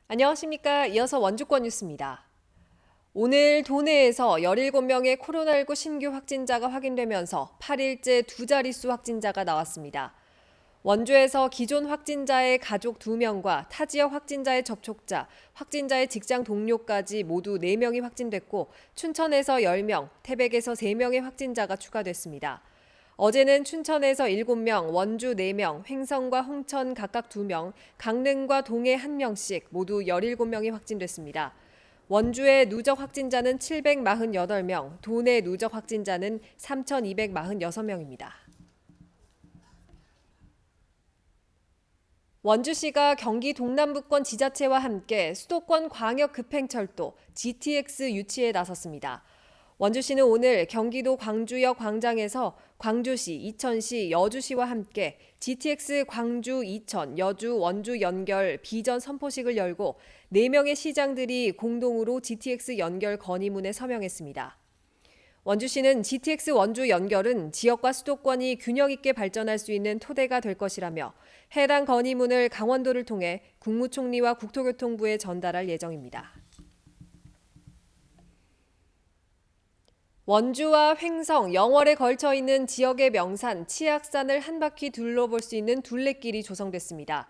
안녕하십니까. 이어서 원주권 뉴스입니다. 오늘 도내에서 17명의 코로나19 신규 확진자가 확인되면서 8일째 두 자릿수 확진자가 나왔습니다. 원주에서 기존 확진자의 가족 2명과 타 지역 확진자의 접촉자, 확진자의 직장 동료까지 모두 4명이 확진됐고 춘천에서 10명, 태백에서 3명의 확진자가 추가됐습니다. 어제는 춘천에서 7명, 원주 4명, 횡성과 홍천 각각 2명, 강릉과 동해 1명씩 모두 17명이 확진됐습니다. 원주의 누적 확진자는 748명, 도내 누적 확진자는 3,246명입니다. 원주시가 경기 동남부권 지자체와 함께 수도권 광역급행철도 GTX 유치에 나섰습니다. 원주시는 오늘 경기도 광주역 광장에서 광주시, 이천시, 여주시와 함께 GTX 광주, 이천, 여주, 원주 연결 비전 선포식을 열고 4명의 시장들이 공동으로 GTX 연결 건의문에 서명했습니다. 원주시는 GTX 원주 연결은 지역과 수도권이 균형 있게 발전할 수 있는 토대가 될 것이라며 해당 건의문을 강원도를 통해 국무총리와 국토교통부에 전달할 예정입니다. 원주와 횡성, 영월에 걸쳐 있는 지역의 명산 치악산을 한 바퀴 둘러볼 수 있는 둘레길이 조성됐습니다.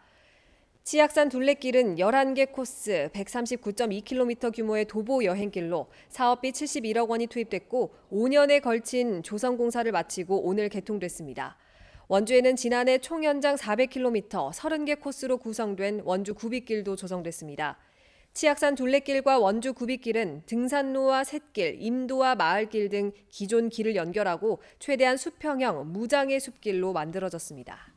치악산 둘레길은 11개 코스 139.2km 규모의 도보 여행길로 사업비 71억 원이 투입됐고 5년에 걸친 조성 공사를 마치고 오늘 개통됐습니다. 원주에는 지난해 총 연장 400km 30개 코스로 구성된 원주 구빗길도 조성됐습니다. 치악산 둘레길과 원주 구빗길은 등산로와 샛길, 임도와 마을길 등 기존 길을 연결하고 최대한 수평형 무장애 숲길로 만들어졌습니다.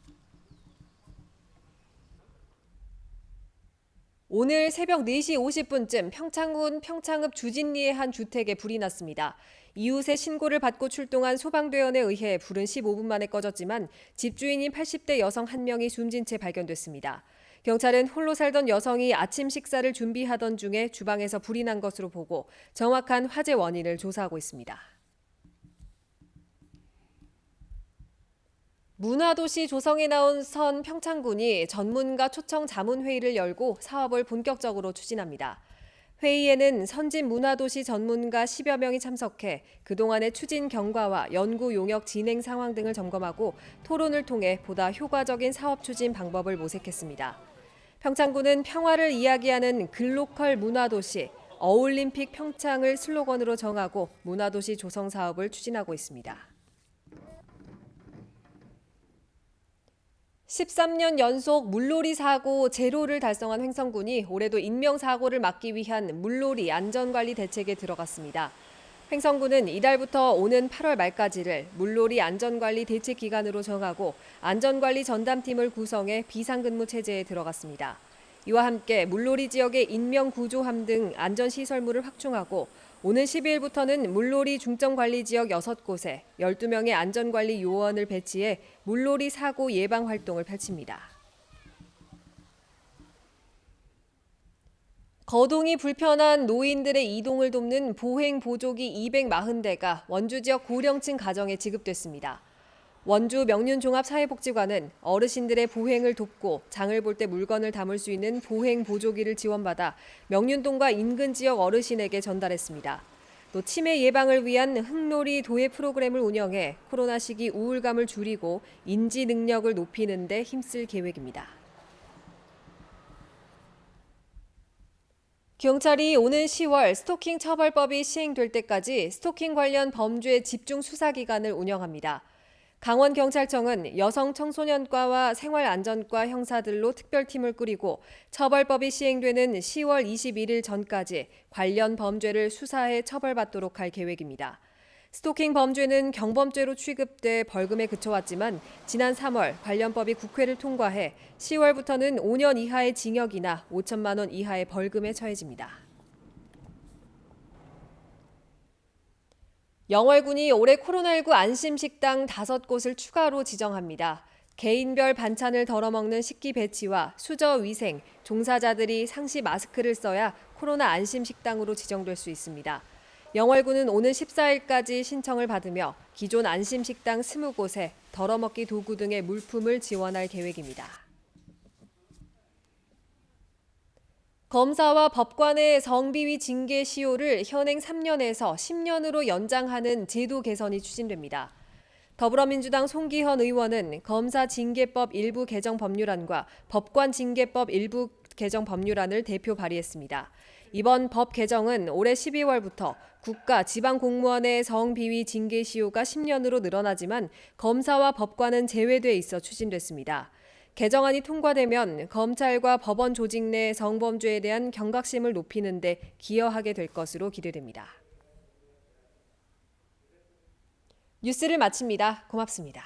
오늘 새벽 4시 50분쯤 평창군 평창읍 주진리의 한 주택에 불이 났습니다. 이웃의 신고를 받고 출동한 소방대원에 의해 불은 15분 만에 꺼졌지만 집주인인 80대 여성 1명이 숨진 채 발견됐습니다. 경찰은 홀로 살던 여성이 아침 식사를 준비하던 중에 주방에서 불이 난 것으로 보고 정확한 화재 원인을 조사하고 있습니다. 문화도시 조성에 나선 평창군이 전문가 초청 자문회의를 열고 사업을 본격적으로 추진합니다. 회의에는 선진 문화도시 전문가 10여 명이 참석해 그동안의 추진 경과와 연구 용역 진행 상황 등을 점검하고 토론을 통해 보다 효과적인 사업 추진 방법을 모색했습니다. 평창군은 평화를 이야기하는 글로컬 문화도시, 어울림픽 평창을 슬로건으로 정하고 문화도시 조성 사업을 추진하고 있습니다. 13년 연속 물놀이 사고 제로를 달성한 횡성군이 올해도 인명사고를 막기 위한 물놀이 안전관리 대책에 들어갔습니다. 횡성군은 이달부터 오는 8월 말까지를 물놀이 안전관리 대책 기간으로 정하고 안전관리 전담팀을 구성해 비상근무 체제에 들어갔습니다. 이와 함께 물놀이 지역의 인명구조함 등 안전시설물을 확충하고 오는 12일부터는 물놀이 중점관리지역 6곳에 12명의 안전관리 요원을 배치해 물놀이 사고 예방 활동을 펼칩니다. 거동이 불편한 노인들의 이동을 돕는 보행 보조기 240대가 원주 지역 고령층 가정에 지급됐습니다. 원주 명륜종합사회복지관은 어르신들의 보행을 돕고 장을 볼 때 물건을 담을 수 있는 보행 보조기를 지원받아 명륜동과 인근 지역 어르신에게 전달했습니다. 또 치매 예방을 위한 흙놀이 도예 프로그램을 운영해 코로나 시기 우울감을 줄이고 인지 능력을 높이는 데 힘쓸 계획입니다. 경찰이 오는 10월 스토킹 처벌법이 시행될 때까지 스토킹 관련 범죄 집중 수사 기간을 운영합니다. 강원경찰청은 여성 청소년과와 생활안전과 형사들로 특별팀을 꾸리고 처벌법이 시행되는 10월 21일 전까지 관련 범죄를 수사해 처벌받도록 할 계획입니다. 스토킹 범죄는 경범죄로 취급돼 벌금에 그쳐왔지만 지난 3월 관련법이 국회를 통과해 10월부터는 5년 이하의 징역이나 5천만 원 이하의 벌금에 처해집니다. 영월군이 올해 코로나19 안심식당 5곳을 추가로 지정합니다. 개인별 반찬을 덜어먹는 식기 배치와 수저 위생, 종사자들이 상시 마스크를 써야 코로나 안심식당으로 지정될 수 있습니다. 영월군은 오는 14일까지 신청을 받으며 기존 안심식당 20곳에 덜어먹기 도구 등의 물품을 지원할 계획입니다. 검사와 법관의 성비위 징계 시효를 현행 3년에서 10년으로 연장하는 제도 개선이 추진됩니다. 더불어민주당 송기현 의원은 검사 징계법 일부 개정 법률안과 법관 징계법 일부 개정 법률안을 대표 발의했습니다. 이번 법 개정은 올해 12월부터 국가 지방 공무원의 성비위 징계 시효가 10년으로 늘어나지만 검사와 법관은 제외돼 있어 추진됐습니다. 개정안이 통과되면 검찰과 법원 조직 내 성범죄에 대한 경각심을 높이는 데 기여하게 될 것으로 기대됩니다. 뉴스를 마칩니다. 고맙습니다.